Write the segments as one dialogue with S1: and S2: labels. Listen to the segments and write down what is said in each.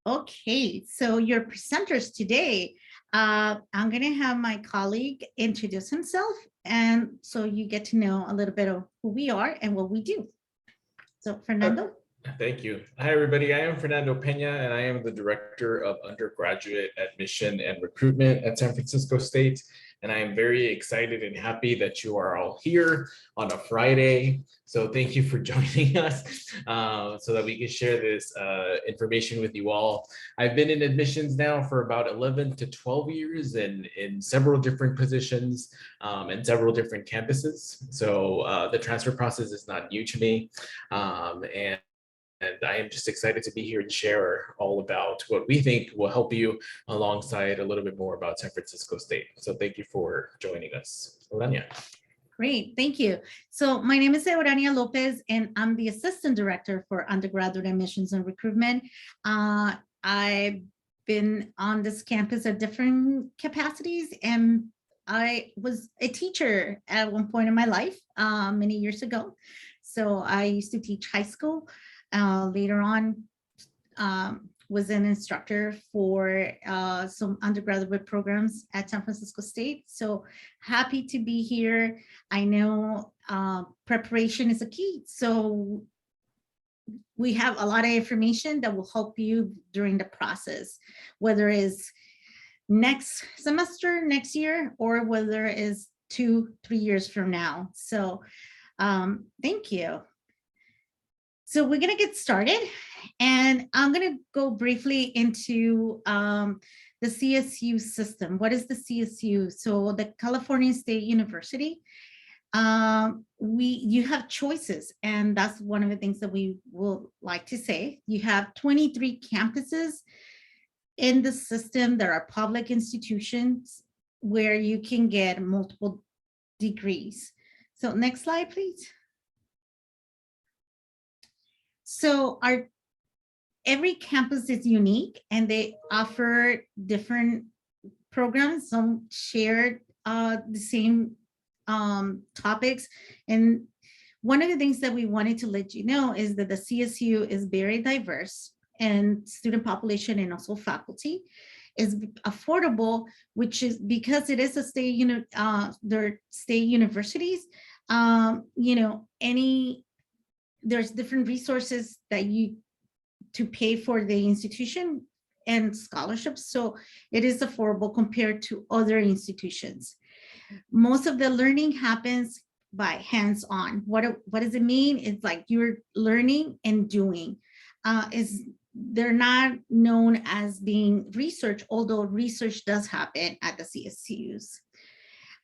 S1: Okay, so your presenters today, I'm going to have my colleague introduce himself, and so you get to know a little bit of who we are and what we do. So Fernando.
S2: Thank you. Hi, everybody. I am Fernando Pena, and I am the Director of Undergraduate Admission and Recruitment at San Francisco State. And I am very excited and happy that you are all here on a Friday. So thank you for joining us so that we can share this information with you all. I've been in admissions now for about 11 to 12 years and in several different positions and several different campuses. So the transfer process is not new to me. And I am just excited to be here and share all about what we think will help you alongside a little bit more about San Francisco State. So thank you for joining us. Eurania.
S1: Great, thank you. So my name is Eurania Lopez, and I'm the Assistant Director for Undergraduate Admissions and Recruitment. I've been on this campus at different capacities, and I was a teacher at one point in my life many years ago. So I used to teach high school. Later on, was an instructor for some undergraduate programs at San Francisco State. So happy to be here. I know preparation is a key. So we have a lot of information that will help you during the process, whether it's next semester, next year, or whether it's 2-3 years from now. So thank you. So we're going to get started, and I'm going to go briefly into the CSU system. What is the CSU? So the California State University, you have choices, and that's one of the things that we will like to say. You have 23 campuses in the system. There are public institutions where you can get multiple degrees. So next slide, please. So every campus is unique, and they offer different programs. Some share the same topics. And one of the things that we wanted to let you know is that the CSU is very diverse, and student population and also faculty is affordable, which is because it is a state, they're state universities. There's different resources that to pay for the institution and scholarships. So it is affordable compared to other institutions. Most of the learning happens by hands-on. What does it mean? It's like you're learning and doing. They're not known as being research, although research does happen at the CSUs.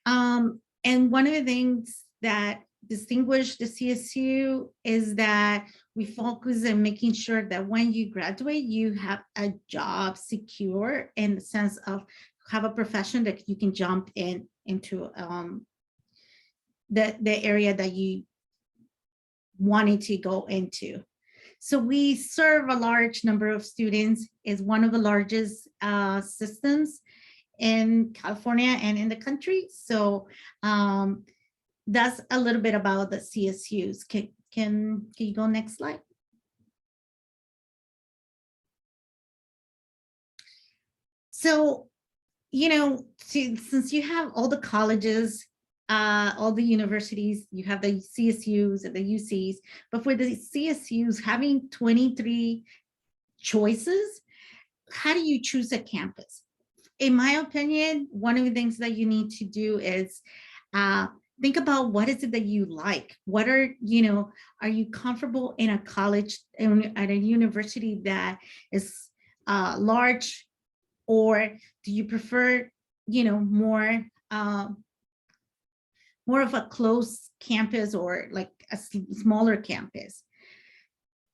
S1: And one of the things that distinguish the CSU is that we focus on making sure that when you graduate, you have a job secure in the sense of have a profession that you can jump into the area that you wanted to go into. So we serve a large number of students. It's one of the largest systems in California and in the country. So that's a little bit about the CSUs. Can you go next slide? So, since you have all the colleges, all the universities, you have the CSUs and the UCs, but for the CSUs having 23 choices, how do you choose a campus? In my opinion, one of the things that you need to do is think about what is it that you like. What are you comfortable in a college, at a university that is large, or do you prefer, more of a close campus or like a smaller campus?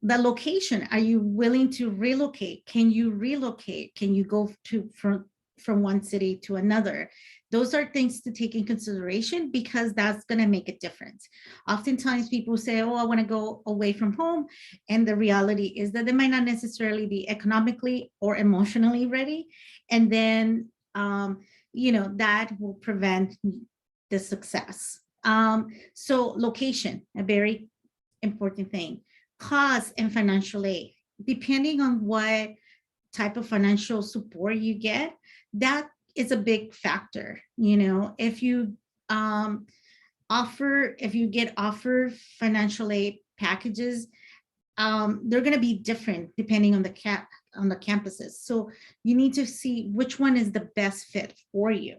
S1: The location, are you willing to relocate? Can you relocate? Can you go from one city to another? Those are things to take in consideration because that's going to make a difference. Oftentimes people say, oh, I want to go away from home. And the reality is that they might not necessarily be economically or emotionally ready. And then, that will prevent the success. So location, a very important thing. Cost and financial aid, depending on what type of financial support you get, that is a big factor. You know, if you get offered financial aid packages, they're going to be different depending on the campuses. So you need to see which one is the best fit for you.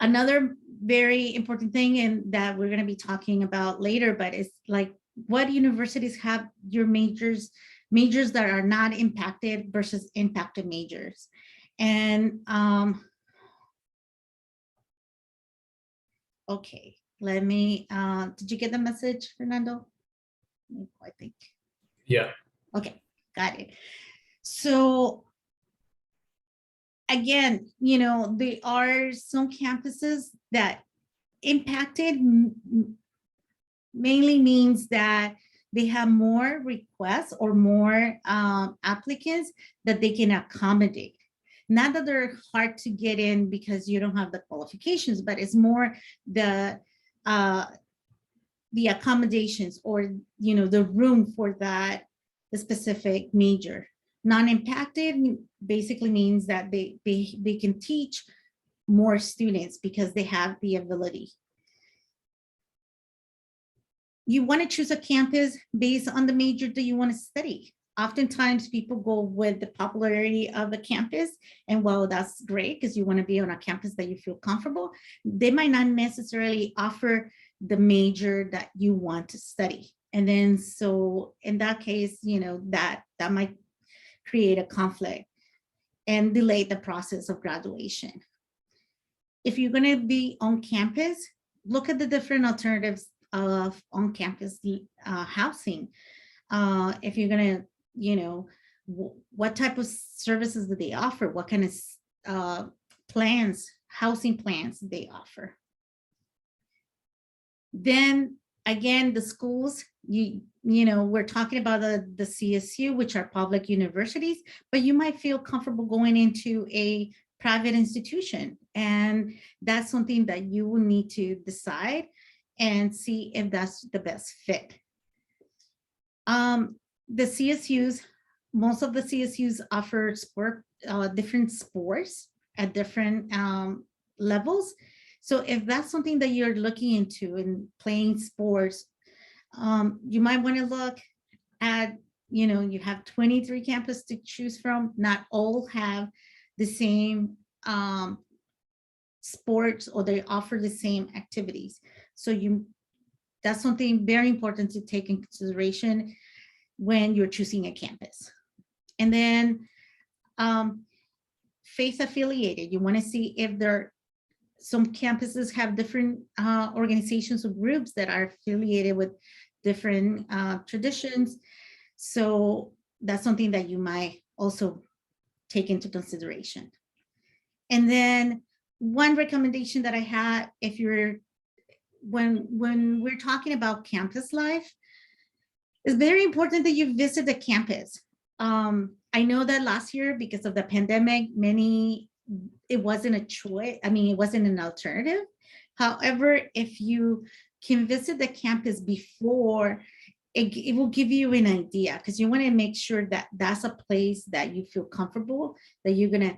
S1: Another very important thing, and that we're going to be talking about later, but it's like, what universities have your majors that are not impacted versus impacted majors. And okay, let me, did you get the message, Fernando? I think.
S2: Yeah.
S1: Okay, got it. So again, you know, there are some campuses that impacted mainly means that they have more requests or more applicants that they can accommodate. Not that they're hard to get in because you don't have the qualifications, but it's more the accommodations, or, you know, the room for that specific major. Non-impacted basically means that they can teach more students because they have the ability. You want to choose a campus based on the major that you want to study. Oftentimes people go with the popularity of the campus, and while that's great because you want to be on a campus that you feel comfortable, they might not necessarily offer the major that you want to study. And then so in that case, you know, that might create a conflict and delay the process of graduation. If you're going to be on campus, look at the different alternatives of on-campus housing. If you're going to, you know, what type of services do they offer? What kind of plans, housing plans they offer? Then again, the schools, you know, we're talking about the CSU, which are public universities, but you might feel comfortable going into a private institution. And that's something that you will need to decide and see if that's the best fit. The CSUs, most of the CSUs offer different sports at different levels. So if that's something that you're looking into in playing sports, you might want to look at, you know, you have 23 campuses to choose from. Not all have the same sports, or they offer the same activities. So that's something very important to take in consideration when you're choosing a campus. And then faith affiliated, you want to see if some campuses have different organizations or groups that are affiliated with different traditions. So that's something that you might also take into consideration. And then one recommendation that I had, if you're, when we're talking about campus life, it's very important that you visit the campus. I know that last year, because of the pandemic, it wasn't a choice. I mean, it wasn't an alternative. However, if you can visit the campus before, it will give you an idea, because you want to make sure that that's a place that you feel comfortable, that you're going to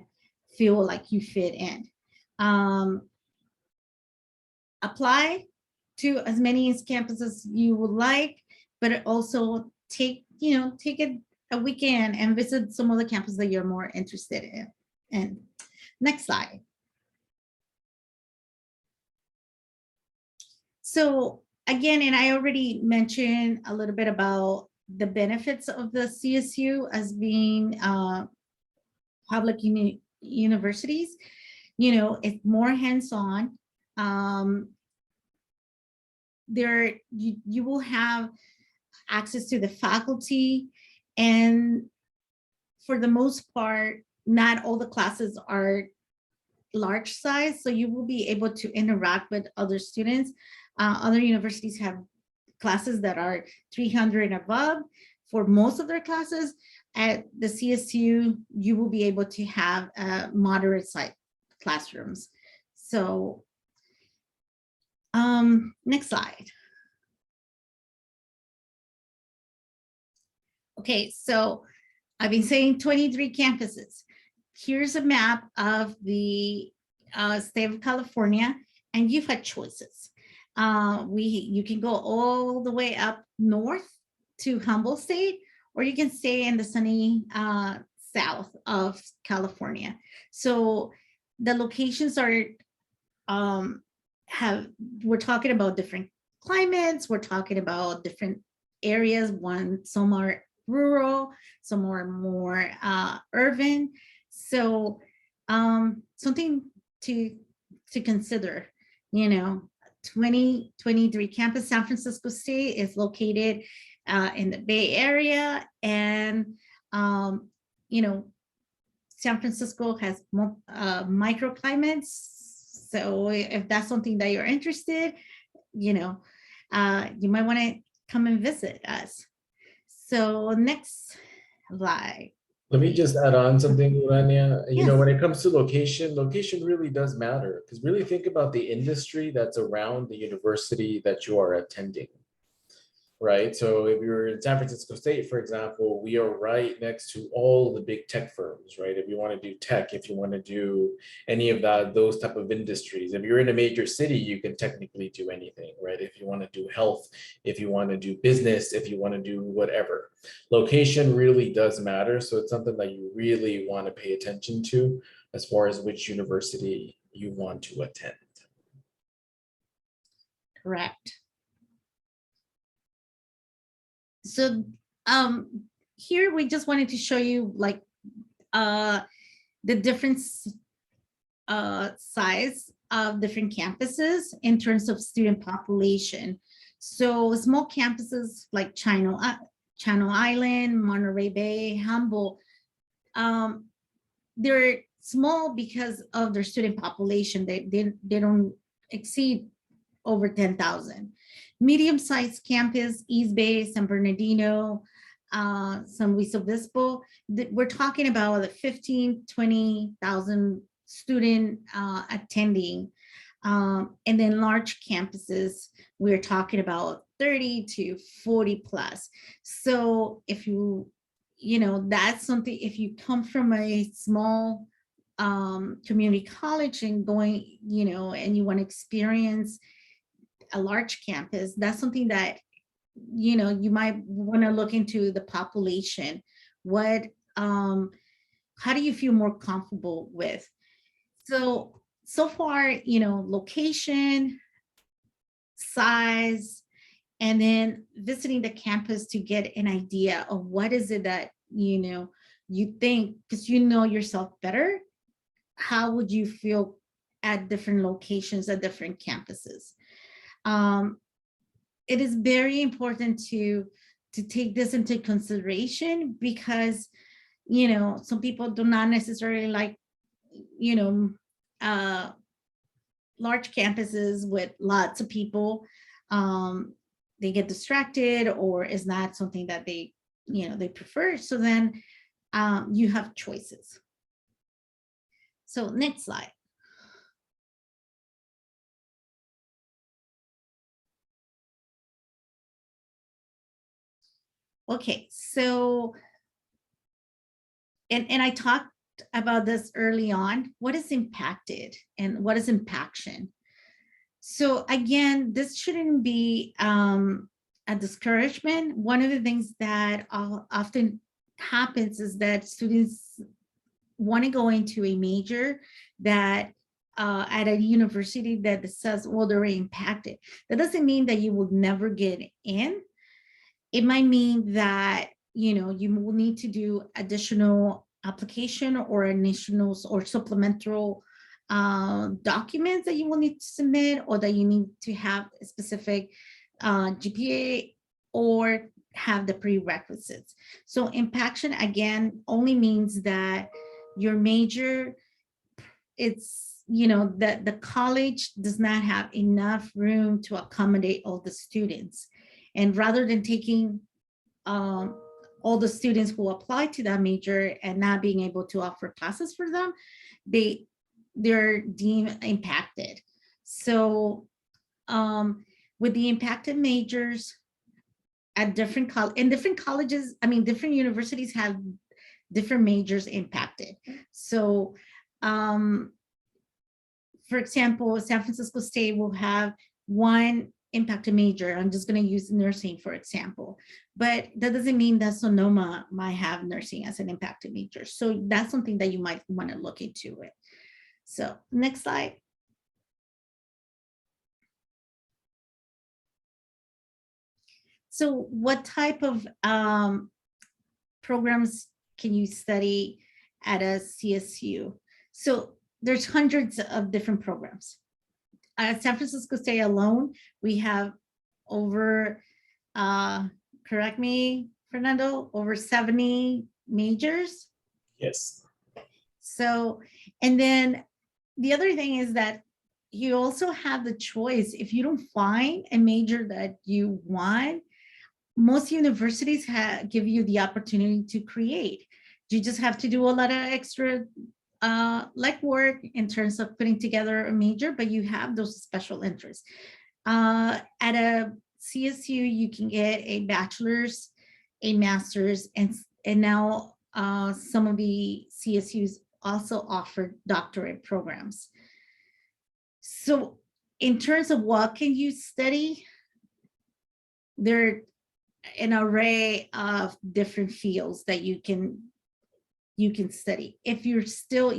S1: feel like you fit in. Apply to as many campuses as you would like, but also take a weekend and visit some of the campuses that you're more interested in. And next slide. So again, and I already mentioned a little bit about the benefits of the CSU as being public universities. You know, it's more hands-on. You will have access to the faculty, and for the most part, not all the classes are large size, so you will be able to interact with other students. Other universities have classes that are 300 and above. For most of their classes, at the CSU, you will be able to have moderate size classrooms. So next slide. Okay, so I've been saying 23 campuses. Here's a map of the state of California, and you've had choices. You can go all the way up north to Humboldt State, or you can stay in the sunny south of California. So the locations are we're talking about different climates, we're talking about different areas. Some are rural, some are more urban. So something to consider, 2023 campus. San Francisco State is located in the Bay Area, and San Francisco has microclimates. So if that's something that you're interested, you might want to come and visit us. So next slide.
S2: Let me just add on something, Urania.
S1: Yes.
S2: When it comes to location really does matter, because really think about the industry that's around the university that you are attending, right? So if you're in San Francisco State, for example, we are right next to all the big tech firms, right? If you want to do tech, if you want to do any of those type of industries, if you're in a major city, you can technically do anything, right? If you want to do health, if you want to do business, if you want to do whatever, location really does matter. So it's something that you really want to pay attention to as far as which university you want to attend.
S1: Correct. So here we just wanted to show you like the different size of different campuses in terms of student population. So small campuses like Channel Island, Monterey Bay, Humboldt, they're small because of their student population. They don't exceed over 10,000. Medium-sized campus, East Bay, San Bernardino, San Luis Obispo, we're talking about a 15, 20,000 student attending. And then large campuses, we're talking about 30 to 40 plus. So if that's something, if you come from a small community college and going, and you want to experience a large campus, that's something that you might want to look into the population. How do you feel more comfortable with? So far, location, size, and then visiting the campus to get an idea of what is it that you think, because yourself better. How would you feel at different locations, at different campuses? It is very important to take this into consideration, because some people do not necessarily like large campuses with lots of people. They get distracted, or is not something that they prefer. So then you have choices. So next slide. Okay, so, and I talked about this early on. What is impacted and what is impaction? So again, this shouldn't be a discouragement. One of the things that often happens is that students want to go into a major that at a university that says, well, they're impacted. That doesn't mean that you will never get in. It might mean that you will need to do additional application or additional or supplemental documents that you will need to submit, or that you need to have a specific GPA or have the prerequisites. So impaction, again, only means that your major, it's that the college does not have enough room to accommodate all the students. And rather than taking all the students who apply to that major and not being able to offer classes for them, they're deemed impacted. So with the impacted majors at different colleges, different universities have different majors impacted. So, for example, San Francisco State will have one impacted major. I'm just going to use nursing, for example, but that doesn't mean that Sonoma might have nursing as an impacted major. So that's something that you might want to look into it. So next slide. So what type of programs can you study at a CSU? So there's hundreds of different programs. At San Francisco State alone, we have over, correct me, Fernando, over 70 majors.
S2: Yes.
S1: So, and then the other thing is that you also have the choice. If you don't find a major that you want, most universities give you the opportunity to create. You just have to do a lot of extra legwork in terms of putting together a major, but you have those special interests. At a CSU, you can get a bachelor's, a master's, and now some of the CSUs also offer doctorate programs. So in terms of what can you study, there are an array of different fields that you can study. If you're still,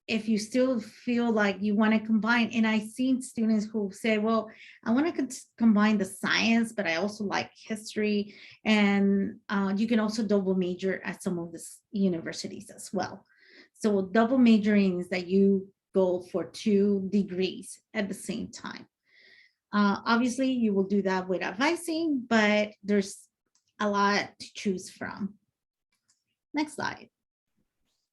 S1: if you still feel like you want to combine, and I've seen students who say, well, I want to combine the science, but I also like history, and you can also double major at some of the universities as well. So double majoring is that you go for 2 degrees at the same time. Obviously, you will do that with advising, but there's a lot to choose from. Next slide.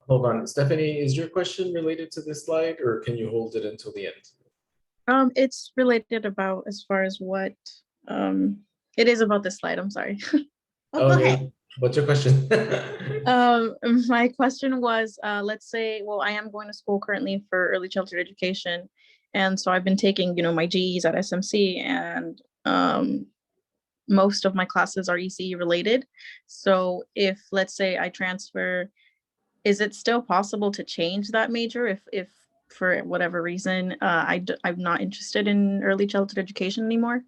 S2: Hold on, Stephanie, is your question related to this slide, or can you hold it until the end?
S3: It's related about as far as what it is about this slide. I'm sorry.
S1: Oh, go ahead.
S2: What's your question?
S3: My question was, let's say, well, I am going to school currently for early childhood education. And so I've been taking, my GEs at SMC, and most of my classes are ECE related. So if, let's say, I transfer, is it still possible to change that major if for whatever reason I'm not interested in early childhood education anymore?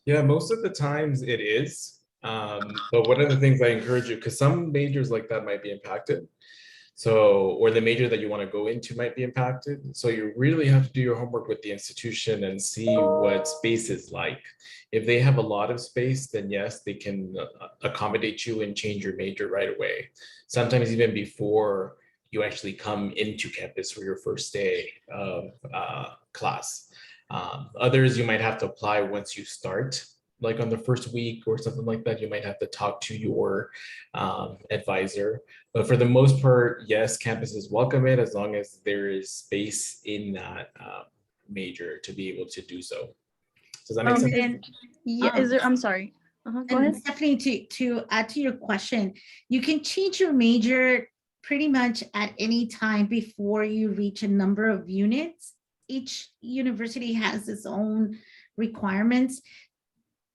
S2: Yeah, most of the times it is. But one of the things I encourage you, because some majors like that might be impacted. So, or the major that you want to go into might be impacted. So you really have to do your homework with the institution and see what space is like. If they have a lot of space, then yes, they can accommodate you and change your major right away. Sometimes even before you actually come into campus for your first day of class. Others, you might have to apply once you start, like on the first week or something like that. You might have to talk to your advisor. But for the most part, yes, campuses welcome it as long as there is space in that major to be able to do so. Does that make sense?
S3: Is there, I'm sorry. Go ahead.
S1: Stephanie, to add to your question, you can change your major pretty much at any time before you reach a number of units. Each university has its own requirements.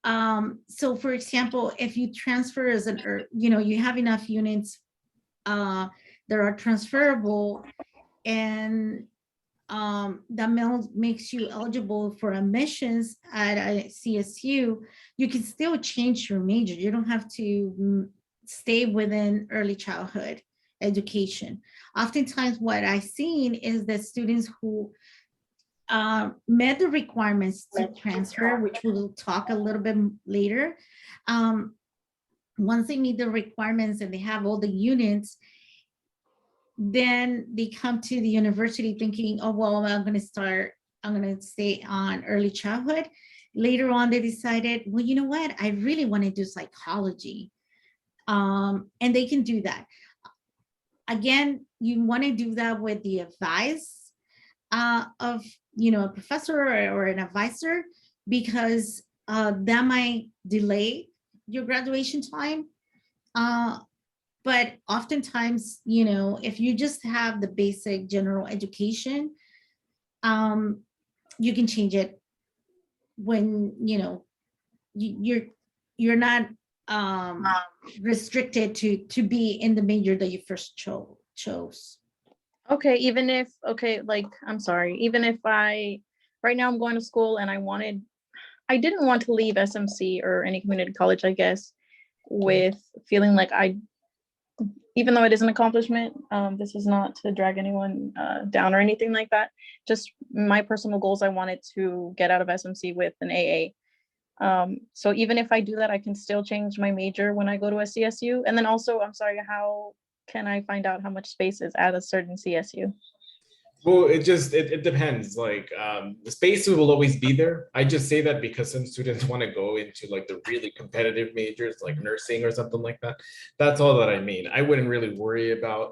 S1: So for example, if you transfer as you have enough units that are transferable, and that makes you eligible for admissions at a CSU, you can still change your major. You don't have to stay within early childhood education. Oftentimes what I've seen is that students who met the requirements to transfer, which we'll talk a little bit later. Once they meet the requirements and they have all the units, then they come to the university thinking, oh, well, I'm going to stay on early childhood. Later on, they decided, well, you know what? I really want to do psychology. And they can do that. Again, you want to do that with the advice of a professor or an advisor, because that might delay your graduation time. But oftentimes, if you just have the basic general education, you can change it when you're not restricted to be in the major that you first chose.
S3: Okay, even if, okay, like, I'm sorry, even if right now I'm going to school and I didn't want to leave SMC or any community college, I guess, with feeling like even though it is an accomplishment, this is not to drag anyone down or anything like that. Just my personal goals, I wanted to get out of SMC with an AA. So even if I do that, I can still change my major when I go to a CSU. And then also, I'm sorry, how can I find out how much space is at a certain CSU?
S2: Well, it depends. Like the spaces will always be there. I just say that because some students want to go into like the really competitive majors like nursing or something like that. That's all that I mean. I wouldn't really worry about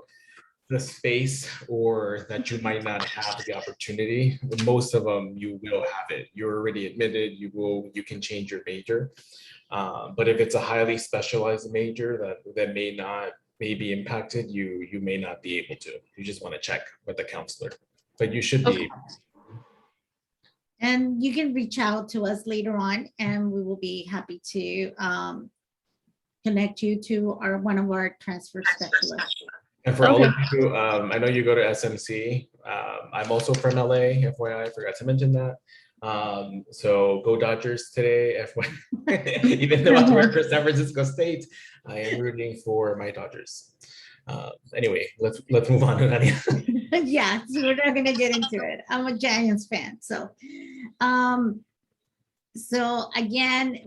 S2: the space or that you might not have the opportunity. Most of them you will have it. You're already admitted, you can change your major. But if it's a highly specialized major that may be impacted, you may not be able to. You just want to check with the counselor, but you should be.
S3: Okay.
S1: And you can reach out to us later on and we will be happy to connect you to one of our transfer specialists.
S2: And for all of you, I know you go to SMC. I'm also from LA, FYI, I forgot to mention that. So go Dodgers today, FYI. Even though I work for San Francisco State, I am rooting for my Dodgers. Anyway, let's move on to that.
S1: Yeah, so we're not gonna get into it. I'm a Giants fan, so so again,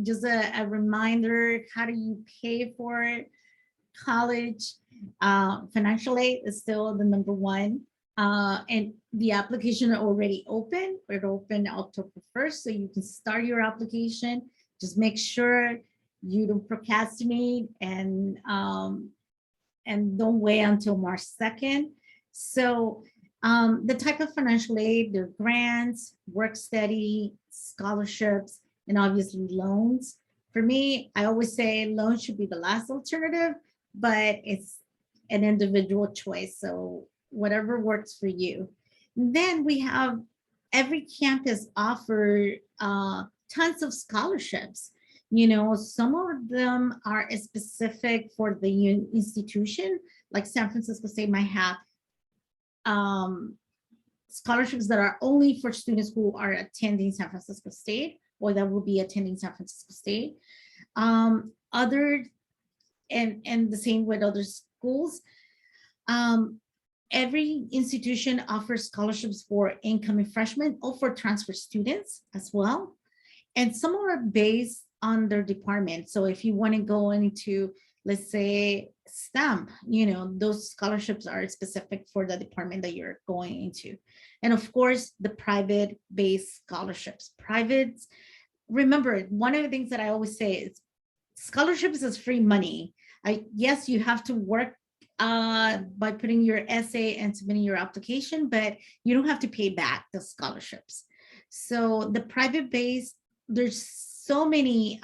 S1: just a reminder, how do you pay for college? Financial aid is still the number one, and the application are already open. It opened October 1st, so you can start your application. Just make sure you don't procrastinate and don't wait until March 2nd. So the type of financial aid, there are grants, work study, scholarships, and obviously loans. For me, I always say loans should be the last alternative, but it's an individual choice. So whatever works for you. And then we have every campus offer tons of scholarships. You know, some of them are specific for the institution, like San Francisco State might have scholarships that are only for students who are attending San Francisco State or that will be attending San Francisco State. Other and the same with other schools. Every institution offers scholarships for incoming freshmen or for transfer students as well. And some are based on their department. So if you want to go into, let's say, STEM, you know, those scholarships are specific for the department that you're going into. And of course, the private-based scholarships. Privates, remember, one of the things that I always say is scholarships is free money. Yes, you have to work by putting your essay and submitting your application, but you don't have to pay back the scholarships. So the private base, there's so many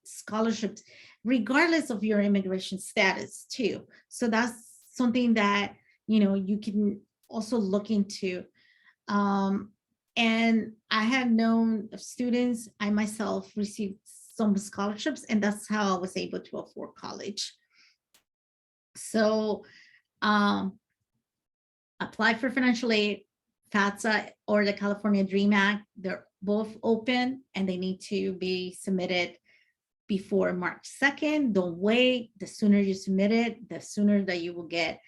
S1: scholarships, regardless of your immigration status too. So that's something that, you know, you can also look into. And I have known students, I myself received some scholarships, and that's how I was able to afford college. So apply for financial aid, FAFSA or the California DREAM Act. They're both open and they need to be submitted before March 2nd. Don't wait. The sooner you submit it, the sooner that you will get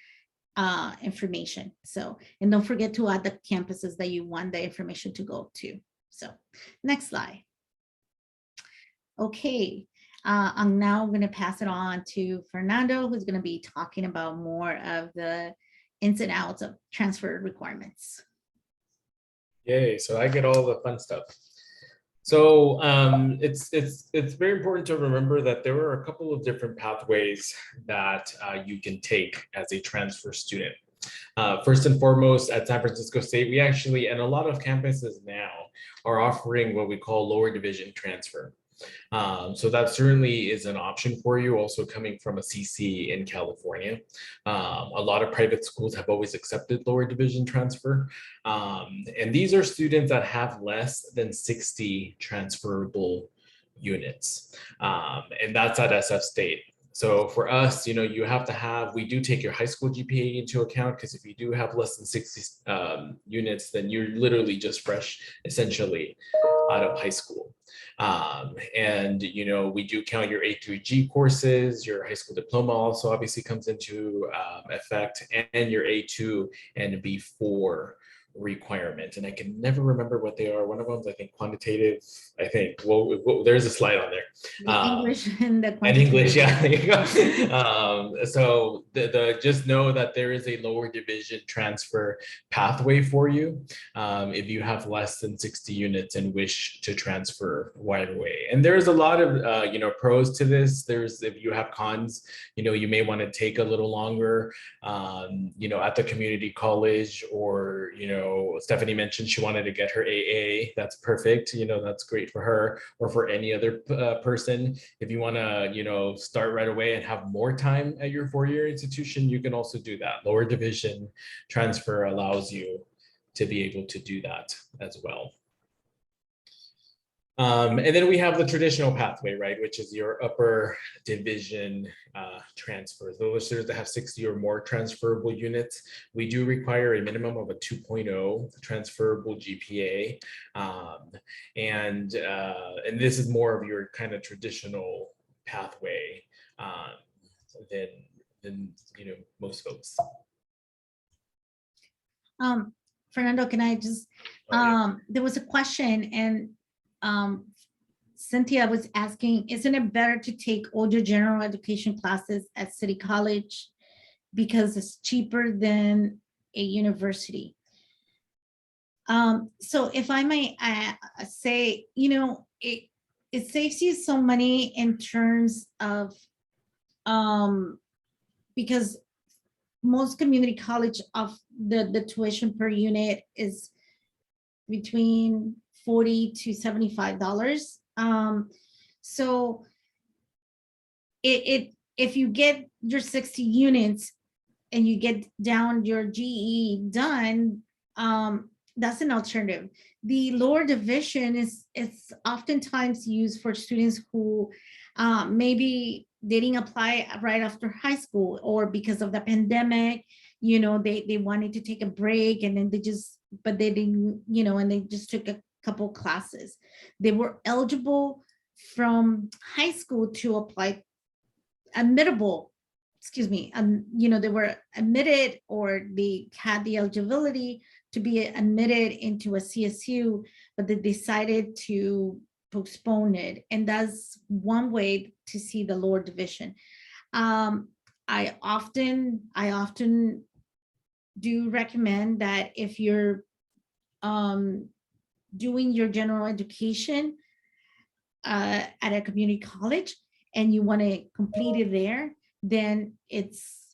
S1: information. So, and don't forget to add the campuses that you want the information to go to. So next slide. Okay, I'm now going to pass it on to Fernando, who's going to be talking about more of the ins and outs of transfer requirements.
S2: Yay, so I get all the fun stuff. So it's very important to remember that there are a couple of different pathways that you can take as a transfer student. First and foremost, at San Francisco State, we actually, and a lot of campuses now, are offering what we call lower division transfer. So that certainly is an option for you, also coming from a CC in California. A lot of private schools have always accepted lower division transfer. And these are students that have less than 60 transferable units. And that's at SF State. So for us, you have to have, we do take your high school GPA into account, because if you do have less than 60 units, then you're literally just fresh, essentially, out of high school. And we do count your A through G courses. Your high school diploma also obviously comes into effect, and your A2 and B4 requirement. And I can never remember what they are. One of them is, I think, quantitative. I think, well, there's a slide on there.
S1: The English and the
S2: And English,
S1: quantitative.
S2: yeah. There you go. So just know that there is a lower division transfer pathway for you if you have less than 60 units and wish to transfer right away. And there's a lot of pros to this. There's, if you have cons, you may want to take a little longer at the community college, or Stephanie mentioned she wanted to get her AA. That's perfect. That's great for her, or for any other person. If you want to, start right away and have more time at your four-year institution, you can also do that. Lower division transfer allows you to be able to do that as well. And then we have the traditional pathway, right, which is your upper division transfers. Those that have 60 or more transferable units, we do require a minimum of a 2.0 transferable GPA. And this is more of your kind of traditional pathway than most folks.
S1: Fernando, can I just, there was a question, and Cynthia was asking, isn't it better to take older general education classes at City College because it's cheaper than a university? So if I may say, it saves you some money in terms of, because most community college of the tuition per unit is between $40 to $75. So if you get your 60 units and you get down your GE done, that's an alternative. The lower division is oftentimes used for students who maybe they didn't apply right after high school, or because of the pandemic, they wanted to take a break, and then they didn't, and they just took a couple classes. They were eligible from high school to apply, admittable, they were admitted, or they had the eligibility to be admitted into a CSU, but they decided to postpone it. And that's one way to see the lower division. I often do recommend that if you're doing your general education at a community college and you want to complete it there, then it's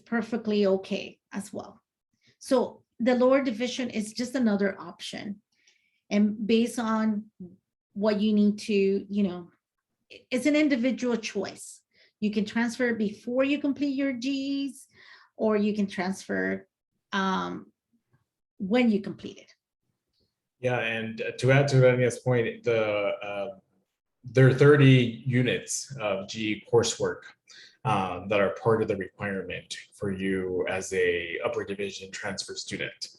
S1: perfectly okay as well. So the lower division is just another option, and based on what you need to, it's an individual choice. You can transfer before you complete your GEs, or you can transfer when you complete it.
S2: Yeah, and to add to Rania's point, there are 30 units of GE coursework that are part of the requirement for you as a upper division transfer student.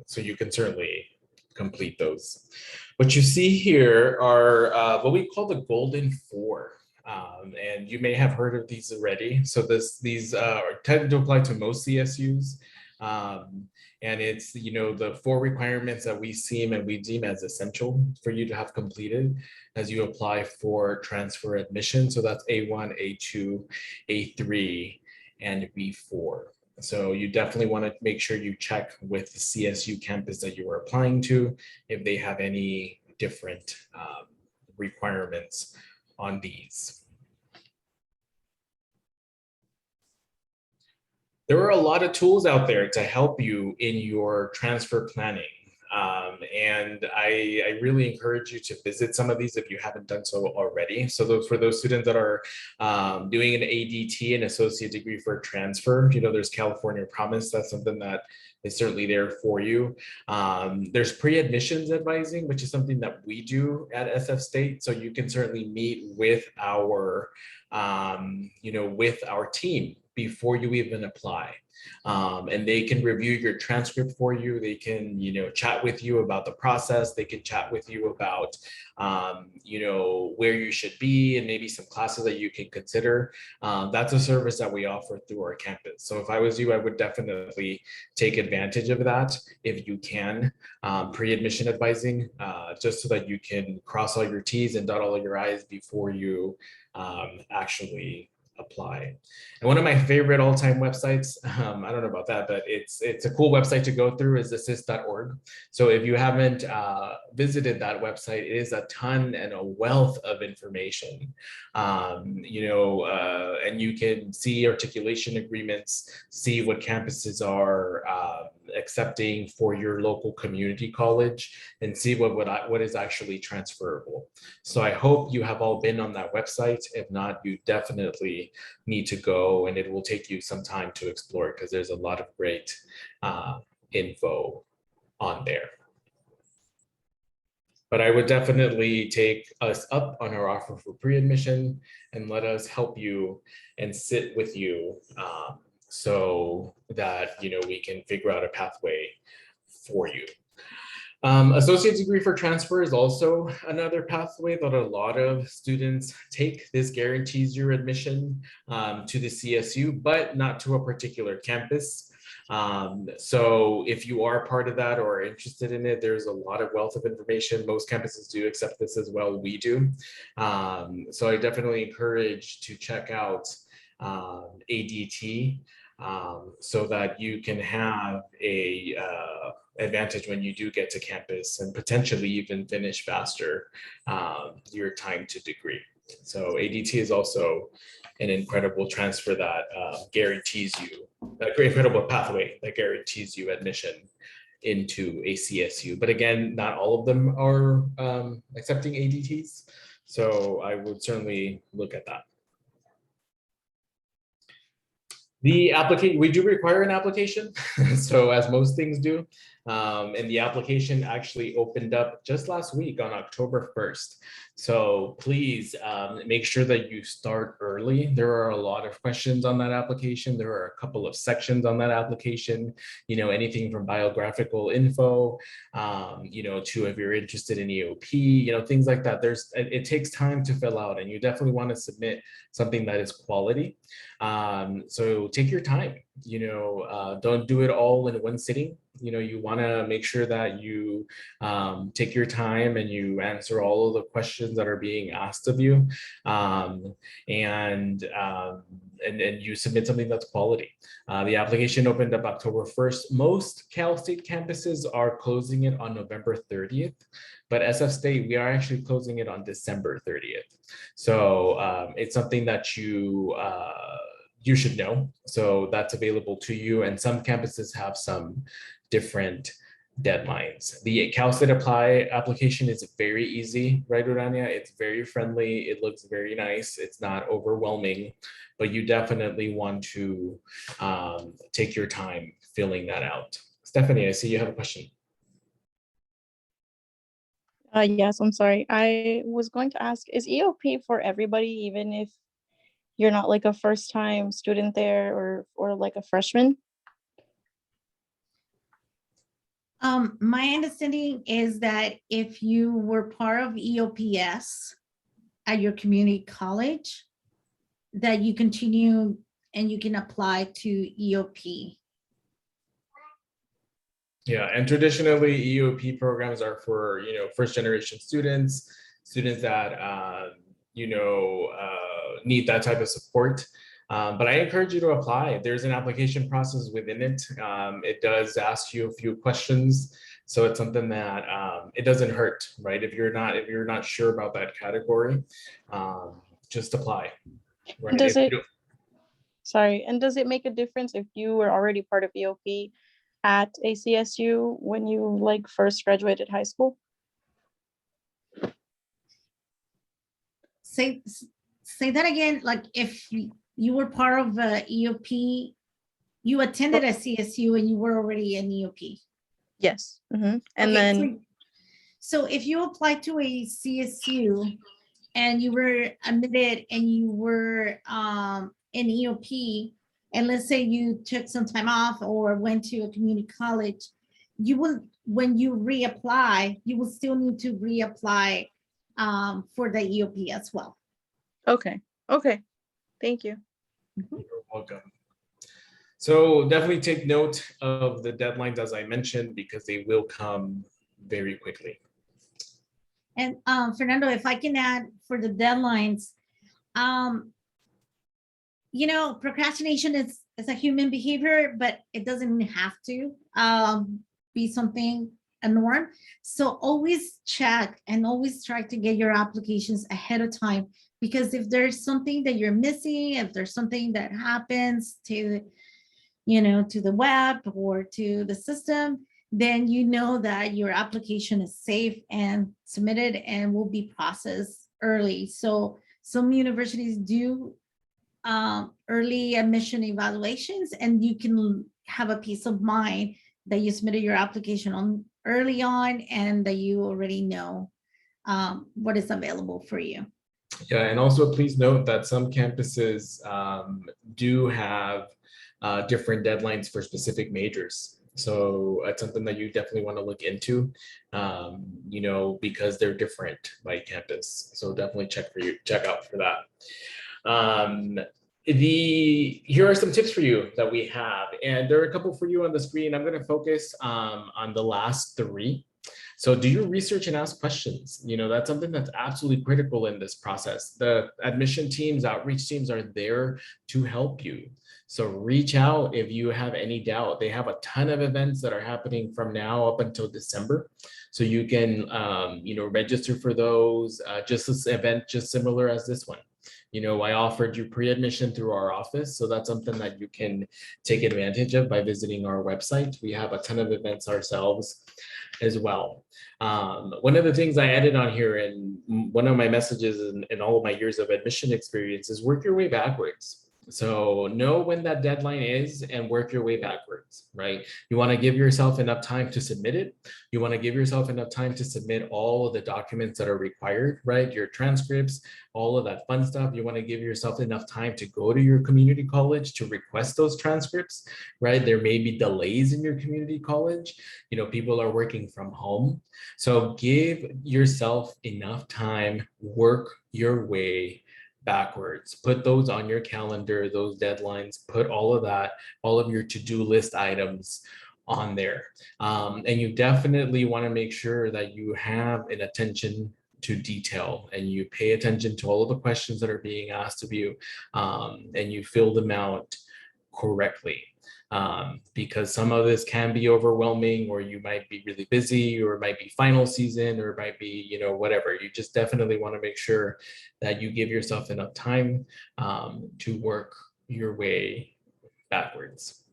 S2: So you can certainly complete those. What you see here are what we call the Golden Four. And you may have heard of these already. So these tend to apply to most CSUs. And it's, the four requirements that we deem as essential for you to have completed as you apply for transfer admission. So that's A1, A2, A3, and B4. So you definitely want to make sure you check with the CSU campus that you are applying to if they have any different requirements on these. There are a lot of tools out there to help you in your transfer planning. And I really encourage you to visit some of these if you haven't done so already. So for those students that are doing an ADT, an associate degree for transfer, there's California Promise. That's something that is certainly there for you. There's pre-admissions advising, which is something that we do at SF State. So you can certainly meet with our, with our team before you even apply. And they can review your transcript for you. They can, chat with you about the process. They can chat with you about, where you should be and maybe some classes that you can consider. That's a service that we offer through our campus. So if I was you, I would definitely take advantage of that if you can. Pre-admission advising, just so that you can cross all your T's and dot all your I's before you actually apply. And one of my favorite all-time websites, I don't know about that, but it's a cool website to go through, is assist.org. So if you haven't visited that website, it is a ton and a wealth of information. And you can see articulation agreements, see what campuses are accepting for your local community college, and see what is actually transferable. So I hope you have all been on that website. If not, you definitely need to go, and it will take you some time to explore because there's a lot of great info on there. But I would definitely take us up on our offer for pre-admission and let us help you and sit with you so that we can figure out a pathway for you. Associate degree for transfer is also another pathway that a lot of students take. This guarantees your admission to the CSU, but not to a particular campus. So if you are part of that or are interested in it, there's a lot of wealth of information. Most campuses do accept this as well. We do. So I definitely encourage to check out ADT so that you can have a advantage when you do get to campus and potentially even finish faster your time to degree. So ADT is also an incredible transfer that guarantees you, a great incredible pathway that guarantees you admission into a CSU. But again, not all of them are accepting ADTs. So I would certainly look at that. The application, we do require an application, so as most things do, and the application actually opened up just last week on October 1st. So please make sure that you start early. There are a lot of questions on that application. There are a couple of sections on that application, anything from biographical info, to if you're interested in EOP, things like that. It takes time to fill out, and you definitely want to submit something that is quality. So take your time, don't do it all in one sitting. You want to make sure that you take your time and you answer all of the questions that are being asked of you, and you submit something that's quality. The application opened up October 1st. Most Cal State campuses are closing it on November 30th, but SF State, we are actually closing it on December 30th. So it's something that you should know. So that's available to you. And some campuses have some different deadlines. The Cal State Apply application is very easy, right, Urania? It's very friendly. It looks very nice. It's not overwhelming, but you definitely want to take your time filling that out. Stephanie, I see you have a question.
S3: Yes, I'm sorry. I was going to ask, is EOP for everybody, even if you're not like a first-time student there or like a freshman?
S1: My understanding is that if you were part of EOPS at your community college, that you continue and you can apply to EOP.
S2: Yeah, and traditionally EOP programs are for, first generation students that, need that type of support. But I encourage you to apply. There's an application process within it. It does ask you a few questions. So it's something that it doesn't hurt, right? If you're not sure about that category, just apply. Right?
S3: Does it make a difference if you were already part of EOP at a CSU when you like first graduated high school?
S1: Say that again, like if you were part of a EOP, you attended a CSU and you were already an EOP.
S3: Yes. And
S1: Okay,
S3: then,
S1: so if you applied to a CSU and you were admitted and you were an EOP, and let's say you took some time off or went to a community college, you will, when you reapply, you will still need to reapply for the EOP as well.
S3: okay, thank you.
S2: You're welcome. So definitely take note of the deadlines, as I mentioned, because they will come very quickly.
S1: And Fernando, if I can add for the deadlines, you know, procrastination is a human behavior, but it doesn't have to be something, a norm. So always check and always try to get your applications ahead of time, because if there's something that you're missing, if there's something that happens to, you know, to the web or to the system, then you know that your application is safe and submitted and will be processed early. So some universities do early admission evaluations, and you can have a peace of mind that you submitted your application on early on and that you already know what is available for you.
S2: Yeah, and also please note that some campuses do have different deadlines for specific majors. So it's something that you definitely want to look into, you know, because they're different by campus. So definitely check out for that. Here are some tips for you that we have, and there are a couple for you on the screen. I'm going to focus on the last three. So do your research and ask questions. You know, that's something that's absolutely critical in this process. The admission teams, outreach teams are there to help you. So reach out if you have any doubt. They have a ton of events that are happening from now up until December. So you can, you know, register for those. Just this event, just similar as this one. You know, I offered you pre-admission through our office. So that's something that you can take advantage of by visiting our website. We have a ton of events ourselves as well. One of the things I added on here in one of my messages in all of my years of admission experience is work your way backwards. So know when that deadline is and work your way backwards, right? You want to give yourself enough time to submit it. You want to give yourself enough time to submit all of the documents that are required, right? Your transcripts, all of that fun stuff. You want to give yourself enough time to go to your community college to request those transcripts, right? There may be delays in your community college. You know, people are working from home. So give yourself enough time, work your way backwards. Put those on your calendar, those deadlines, put all of that, all of your to-do list items on there. And you definitely want to make sure that you have an attention to detail and you pay attention to all of the questions that are being asked of you, and you fill them out correctly. Because some of this can be overwhelming, or you might be really busy, or it might be final season, or it might be, you know, whatever. You just definitely want to make sure that you give yourself enough time to work your way backwards.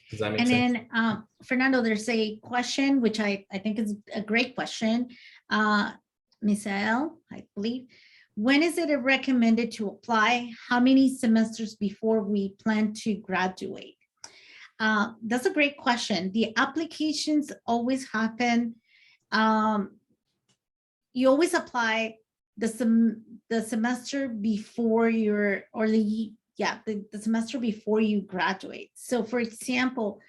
S2: Does that make sense?
S1: And then Fernando, there's a question which I think is a great question. Misael, I believe. When is it recommended to apply? How many semesters before we plan to graduate? That's a great question. The applications always happen. You always apply the semester before your, or the semester before you graduate. So for example,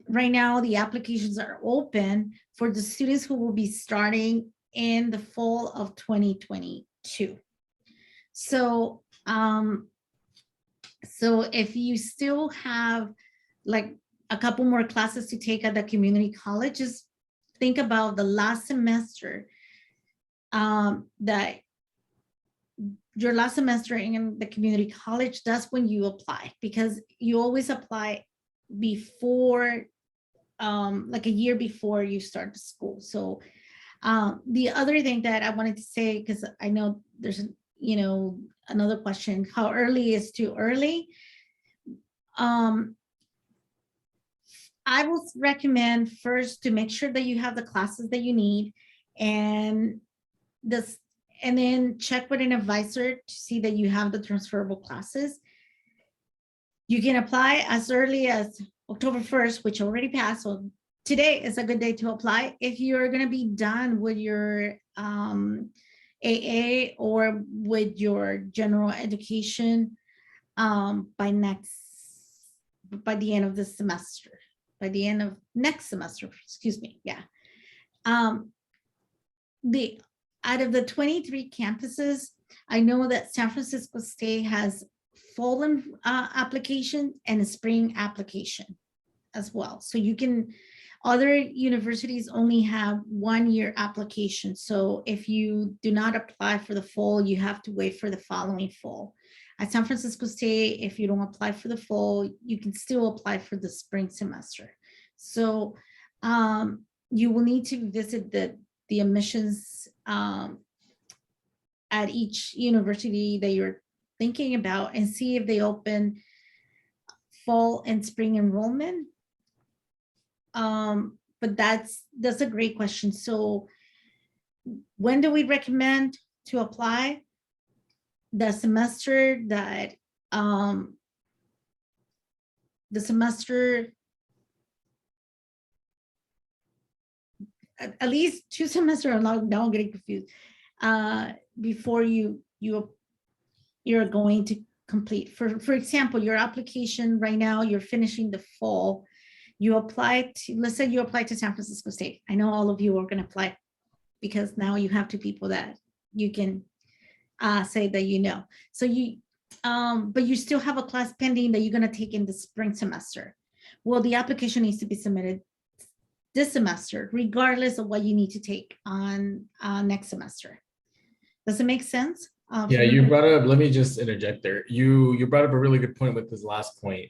S1: right now the applications are open for the students who will be starting in the fall of 2022. So, so if you still have like a couple more classes to take at the community college, just think about the last semester, that your last semester in the community college, that's when you apply, because you always apply before, like a year before you start the school. So the other thing that I wanted to say, because I know there's, you know, another question, how early is too early? I would recommend first to make sure that you have the classes that you need, and this, and then check with an advisor to see that you have the transferable classes. You can apply as early as October 1st, which already passed. So today is a good day to apply. If you're going to be done with your AA or with your general education by the end of the semester, by the end of next semester, excuse me. Yeah. Out of the 23 campuses, I know that San Francisco State has fall application and a spring application as well. So you can, other universities only have 1 year application. So if you do not apply for the fall, you have to wait for the following fall. At San Francisco State, if you don't apply for the fall, you can still apply for the spring semester. So you will need to visit the admissions at each university that you're thinking about and see if they open fall and spring enrollment. But that's a great question. So when do we recommend to apply? The semester that at least 2 semesters, now I'm getting confused, before you're going to complete. For example, your application right now, you're finishing the fall. You apply to, let's say you apply to San Francisco State. I know all of you are going to apply because now you have 2 people that you can say that you know. So but you still have a class pending that you're going to take in the spring semester. Well, the application needs to be submitted this semester, regardless of what you need to take on next semester. Does it make sense?
S2: Yeah, you brought up, let me just interject there. You brought up a really good point with this last point.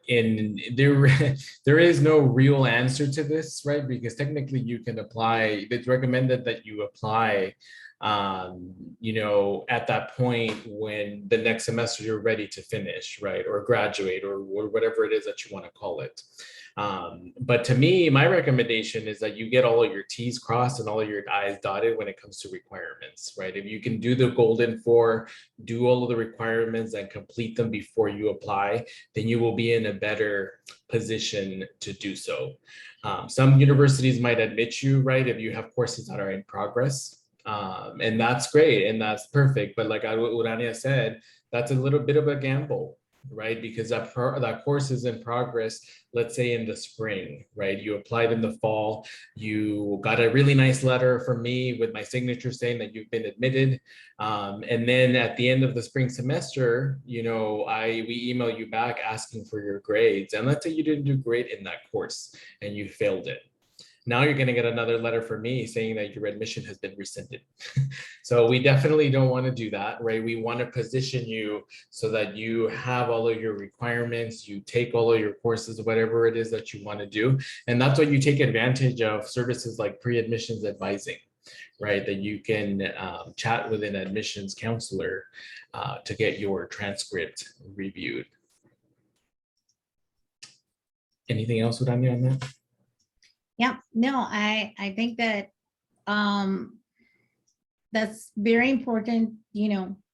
S2: And there is no real answer to this, right? Because technically you can apply, it's recommended that you apply, at that point when the next semester you're ready to finish, right? Or graduate or whatever it is that you want to call it. But to me, my recommendation is that you get all of your T's crossed and all of your I's dotted when it comes to requirements, right? If you can do the golden 4, do all of the requirements and complete them before you apply, then you will be in a better position to do so. Some universities might admit you, right? If you have courses that are in progress, and that's great and that's perfect. But like Urania said, that's a little bit of a gamble, right? Because that course is in progress, let's say in the spring, right? You applied in the fall, you got a really nice letter from me with my signature saying that you've been admitted. And then at the end of the spring semester, we email you back asking for your grades. And let's say you didn't do great in that course and you failed it. Now you're going to get another letter from me saying that your admission has been rescinded. So we definitely don't want to do that, right? We want to position you so that you have all of your requirements, you take all of your courses, whatever it is that you want to do. And that's why you take advantage of services like pre-admissions advising, right? That you can chat with an admissions counselor to get your transcript reviewed. Anything else, Urania, on that?
S1: Yeah, no, I think that that's very important,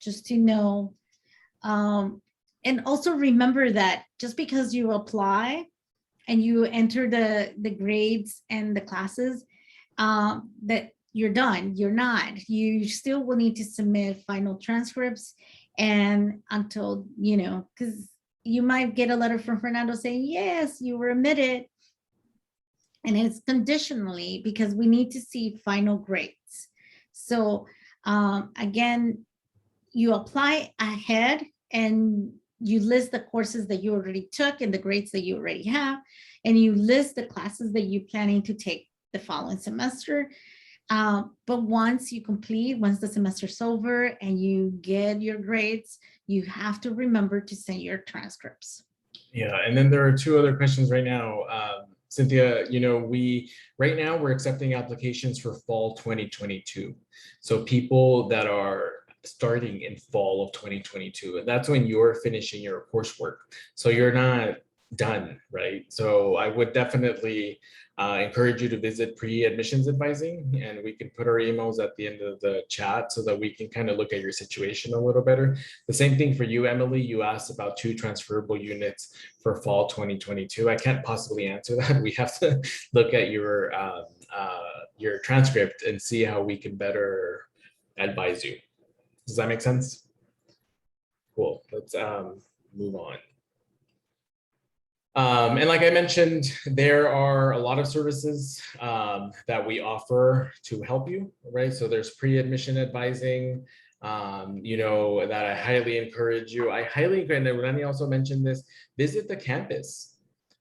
S1: just to know. And also remember that just because you apply and you enter the grades and the classes, that you're done. You're not. You still will need to submit final transcripts, and until, because you might get a letter from Fernando saying, yes, you were admitted. And it's conditionally because we need to see final grades. So again, you apply ahead and you list the courses that you already took and the grades that you already have, and you list the classes that you're planning to take the following semester. But once the semester's over and you get your grades, you have to remember to send your transcripts.
S2: Yeah, and then there are 2 other questions right now. Cynthia, right now we're accepting applications for fall 2022. So people that are starting in fall of 2022, and that's when you're finishing your coursework. So you're not done, right? So I would definitely encourage you to visit pre-admissions advising, and we can put our emails at the end of the chat so that we can kind of look at your situation a little better. The same thing for you, Emily. You asked about 2 transferable units for fall 2022. I can't possibly answer that. We have to look at your transcript and see how we can better advise you. Does that make sense? Cool. Let's move on. And like I mentioned, there are a lot of services that we offer to help you, right? So there's pre-admission advising, that I highly encourage you. I highly encourage, and Renani also mentioned this, visit the campus.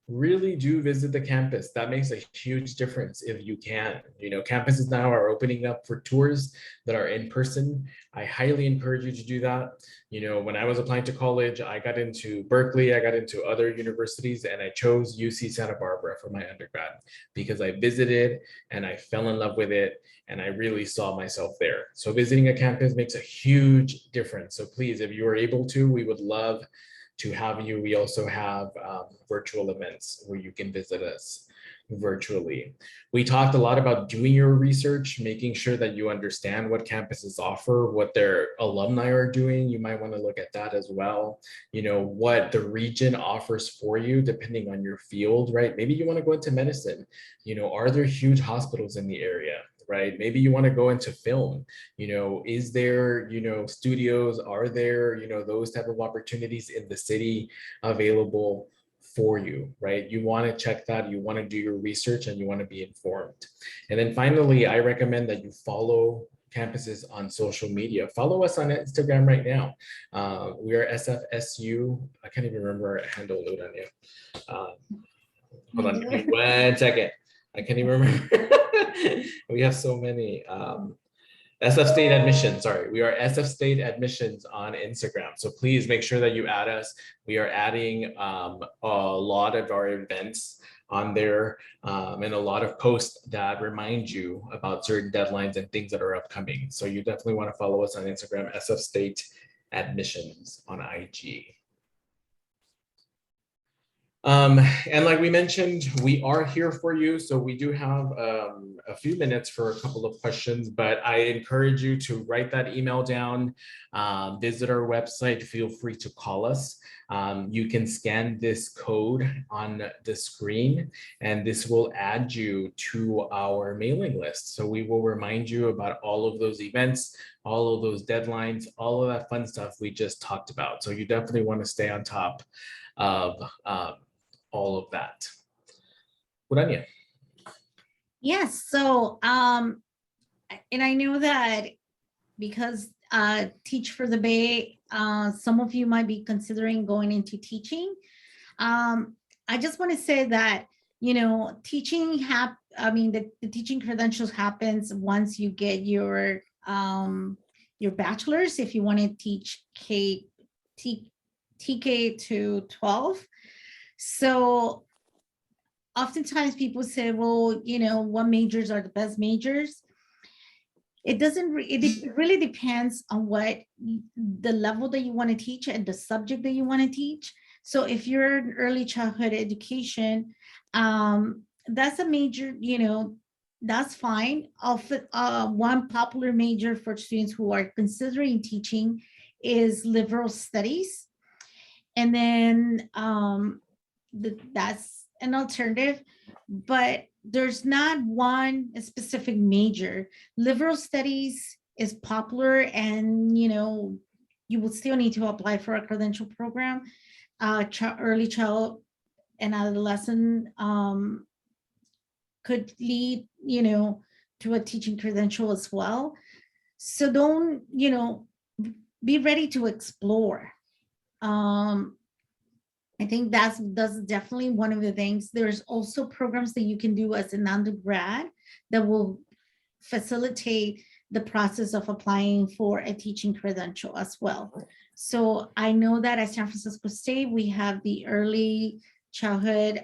S2: Really do visit the campus. That makes a huge difference if you can. Campuses now are opening up for tours that are in person. I highly encourage you to do that. When I was applying to college, I got into Berkeley, I got into other universities, and I chose UC Santa Barbara for my undergrad because I visited and I fell in love with it and I really saw myself there. So visiting a campus makes a huge difference. So please, if you are able to, we would love to have you. We also have virtual events where you can visit us virtually. We talked a lot about doing your research, making sure that you understand what campuses offer, what their alumni are doing. You might want to look at that as well. What the region offers for you, depending on your field, right? Maybe you want to go into medicine. Are there huge hospitals in the area? Right? Maybe you want to go into film, is there, studios, are there, those type of opportunities in the city available for you, right? You want to check that, you want to do your research, and you want to be informed. And then finally, I recommend that you follow campuses on social media. Follow us on Instagram right now. We are SFSU. I can't even remember our handle, Eurania. Hold on, give me 1 second. I can't even remember. We have so many. SF State Admissions, sorry. We are SF State Admissions on Instagram. So please make sure that you add us. We are adding a lot of our events on there and a lot of posts that remind you about certain deadlines and things that are upcoming. So you definitely want to follow us on Instagram, SF State Admissions on IG. And like we mentioned, we are here for you. So we do have a few minutes for a couple of questions, but I encourage you to write that email down, visit our website, feel free to call us. You can scan this code on the screen and this will add you to our mailing list. So we will remind you about all of those events, all of those deadlines, all of that fun stuff we just talked about. So you definitely want to stay on top of all of that. Urania.
S1: Yes, so and I know that because Teach for the Bay, some of you might be considering going into teaching. I just want to say that, teaching the teaching credentials happens once you get your bachelor's, if you want to teach TK to 12. So oftentimes people say, well, what majors are the best majors? It really depends on what the level that you want to teach and the subject that you want to teach. So if you're in early childhood education, that's a major, that's fine. One popular major for students who are considering teaching is liberal studies. And then that's an alternative, but there's not one specific major. Liberal studies is popular, and you will still need to apply for a credential program. Early child and adolescent could lead to a teaching credential as well. So don't be ready to explore. I think that's definitely one of the things. There's also programs that you can do as an undergrad that will facilitate the process of applying for a teaching credential as well. So I know that at San Francisco State, we have the early childhood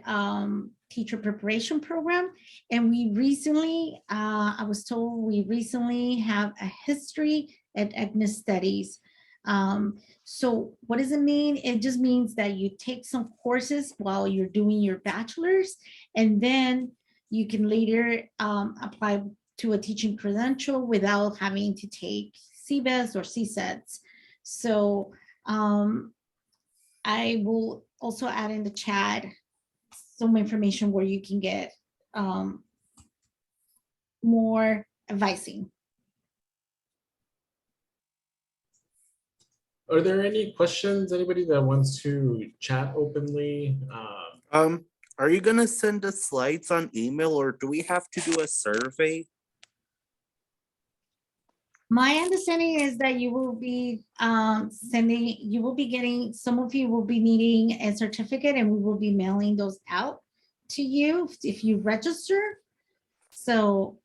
S1: teacher preparation program. And we recently, I was told we recently have a history and ethnic studies So what does it mean? It just means that you take some courses while you're doing your bachelor's, and then you can later apply to a teaching credential without having to take CBES or CSETs. So I will also add in the chat some information where you can get more advising.
S2: Are there any questions? Anybody that wants to chat openly?
S4: Are you gonna send the slides on email, or do we have to do a survey?
S1: My understanding is that you will be getting, some of you will be needing a certificate, and we will be mailing those out to you if you register. So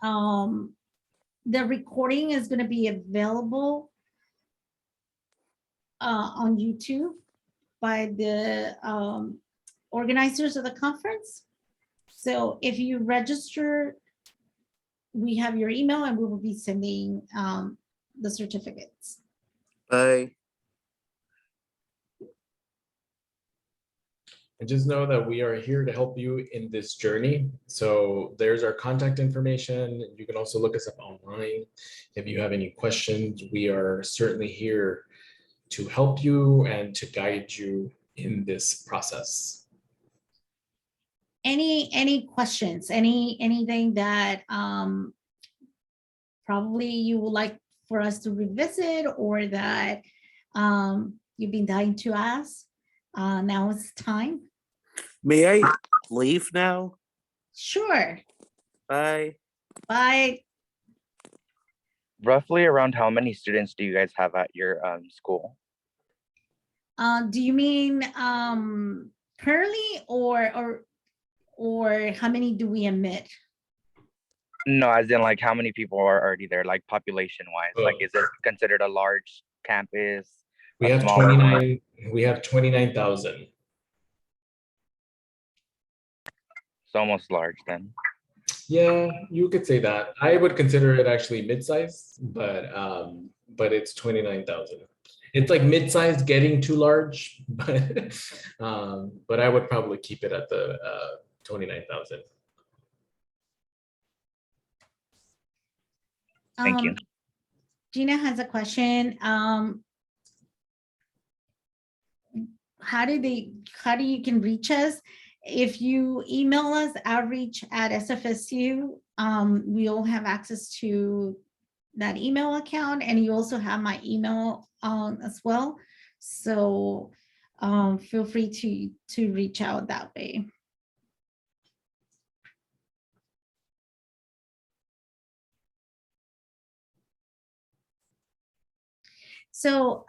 S1: the recording is going to be available on YouTube by the organizers of the conference. So if you register, we have your email, and we will be sending the certificates.
S4: Bye.
S2: And just know that we are here to help you in this journey. So there's our contact information. You can also look us up online. If you have any questions, we are certainly here to help you and to guide you in this process.
S1: Any questions, anything that probably you would like for us to revisit, or that you've been dying to ask? Now it's time.
S4: May I leave now?
S1: Sure.
S4: Bye.
S1: Bye.
S5: Roughly around how many students do you guys have at your school?
S1: Do you mean currently, or how many do we admit?
S5: No, as in like how many people are already there, like population wise? Like, is it considered a large campus?
S2: We
S5: a
S2: have
S5: small one?
S2: 29. We have 29,000.
S5: It's almost large then.
S2: Yeah, you could say that. I would consider it actually mid-sized, but it's 29,000. It's like mid-sized getting too large, but I would probably keep it at the 29,000.
S5: Thank you.
S1: Gina has a question. How do you can reach us? If you email us, outreach@sfsu, we all have access to that email account, and you also have my email as well. So feel free to reach out that way. So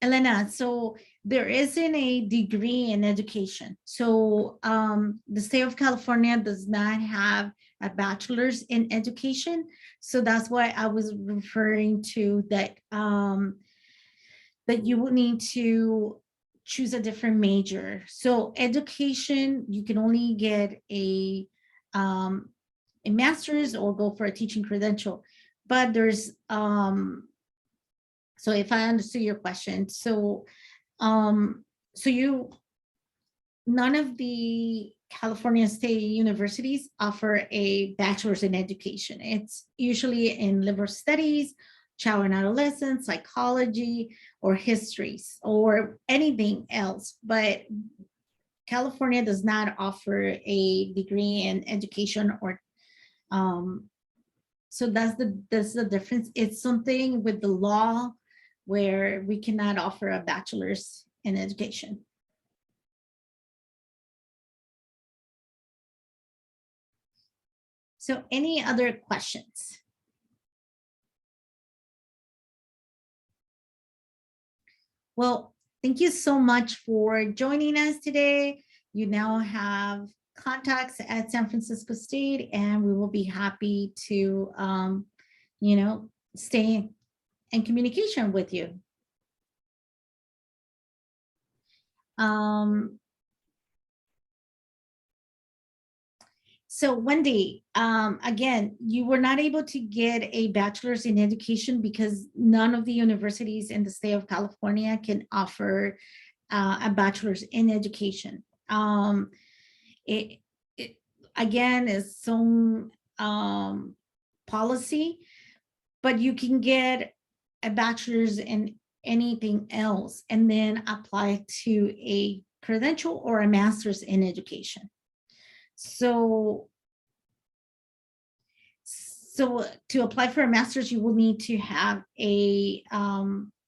S1: Elena, so there isn't a degree in education. So the state of California does not have a bachelor's in education. So that's why I was referring to that, that you would need to choose a different major. So education, you can only get a master's or go for a teaching credential. But there's, so if I understood your question, so none of the California state universities offer a bachelor's in education. It's usually in liberal studies, child and adolescent, psychology, or histories, or anything else. But California does not offer a degree in education, or so that's the difference. It's something with the law where we cannot offer a bachelor's in education. So any other questions? Well, thank you so much for joining us today. You now have contacts at San Francisco State, and we will be happy to, stay in communication with you. So Wendy, again, you were not able to get a bachelor's in education because none of the universities in the state of California can offer a bachelor's in education. It again is some policy, but you can get a bachelor's in anything else and then apply to a credential or a master's in education. So to apply for a master's, you will need to have a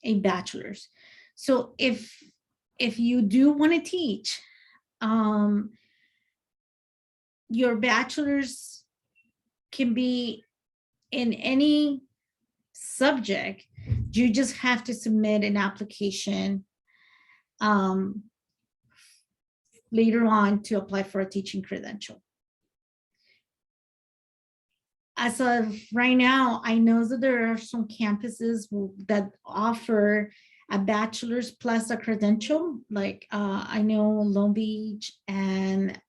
S1: bachelor's. So if you do want to teach, your bachelor's can be in any subject. You just have to submit an application later on to apply for a teaching credential. As of right now, I know that there are some campuses that offer a bachelor's plus a credential, like I know Long Beach and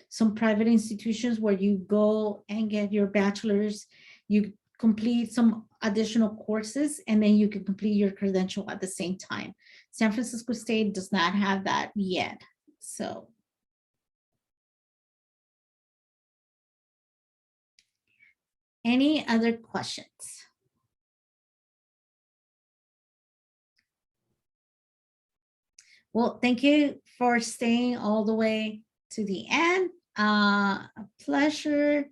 S1: some private institutions where you go and get your bachelor's, you complete some additional courses, and then you can complete your credential at the same time. San Francisco State does not have that yet, so. Any other questions? Well, thank you for staying all the way to the end. A pleasure.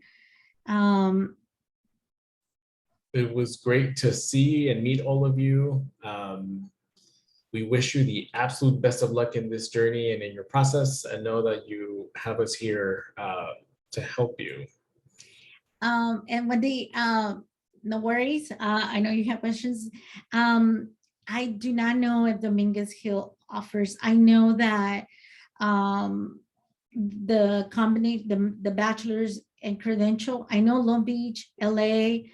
S2: It was great to see and meet all of you. We wish you the absolute best of luck in this journey and in your process, and know that you have us here to help you.
S1: And Wendy, no worries. I know you have questions. I do not know if Dominguez Hill offers. I know that the combination, the bachelor's and credential. I know Long Beach, LA,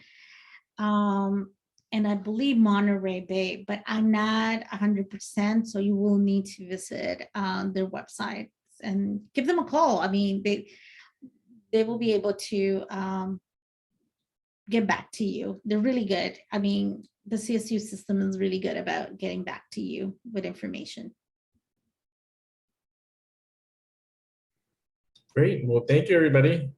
S1: and I believe Monterey Bay, but I'm not 100%. So you will need to visit their websites and give them a call. I mean, they will be able to get back to you. They're really good. I mean, the CSU system is really good about getting back to you with information.
S2: Great. Well, thank you, everybody.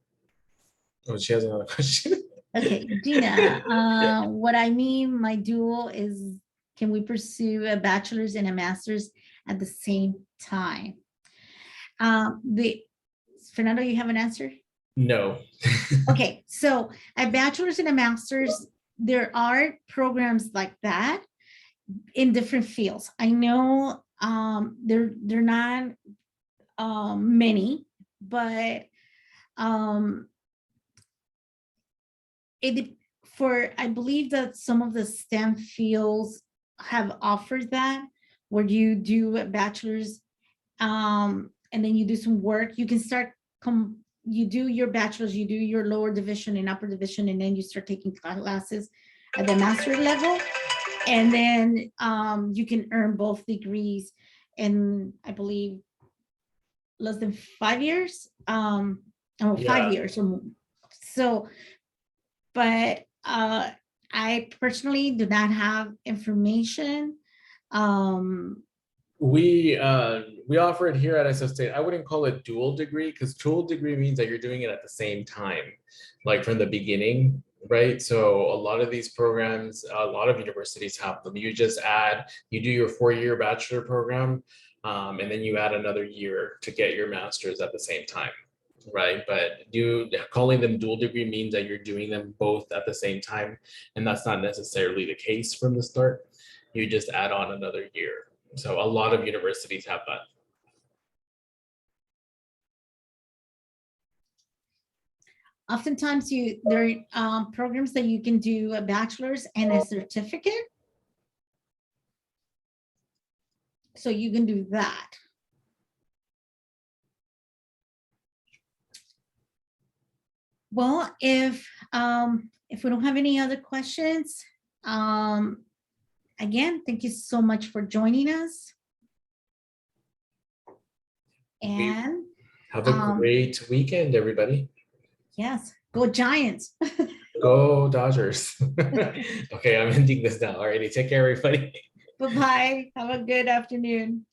S2: Oh, she has another question.
S1: Okay, Gina,
S2: Yeah.
S1: what I mean, my dual is, can we pursue a bachelor's and a master's at the same time? Fernando, you have an answer?
S2: No.
S1: Okay, so a bachelor's and a master's, there are programs like that in different fields. I know they're not many, but I believe that some of the STEM fields have offered that, where you do a bachelor's and then you do some work. You can start you do your bachelor's, you do your lower division and upper division, and then you start taking classes at the master level. And then you can earn both degrees in, I believe, less than 5 years, or 5 years or more. So, but I personally do not have information.
S2: We offer it here at SF State. I wouldn't call it dual degree, because dual degree means that you're doing it at the same time, like from the beginning, right? So a lot of these programs, a lot of universities have them. You just you do your 4-year bachelor program, and then you add another year to get your master's at the same time, right? But calling them dual degree means that you're doing them both at the same time, and that's not necessarily the case from the start. You just add on another year. So a lot of universities have that.
S1: Oftentimes there are programs that you can do a bachelor's and a certificate. So you can do that. Well, if we don't have any other questions, again, thank you so much for joining us. And
S2: Have a great weekend, everybody.
S1: Yes, go Giants.
S2: Go Dodgers. Okay, I'm ending this now. Alrighty, take care, everybody.
S1: Bye-bye. Have a good afternoon.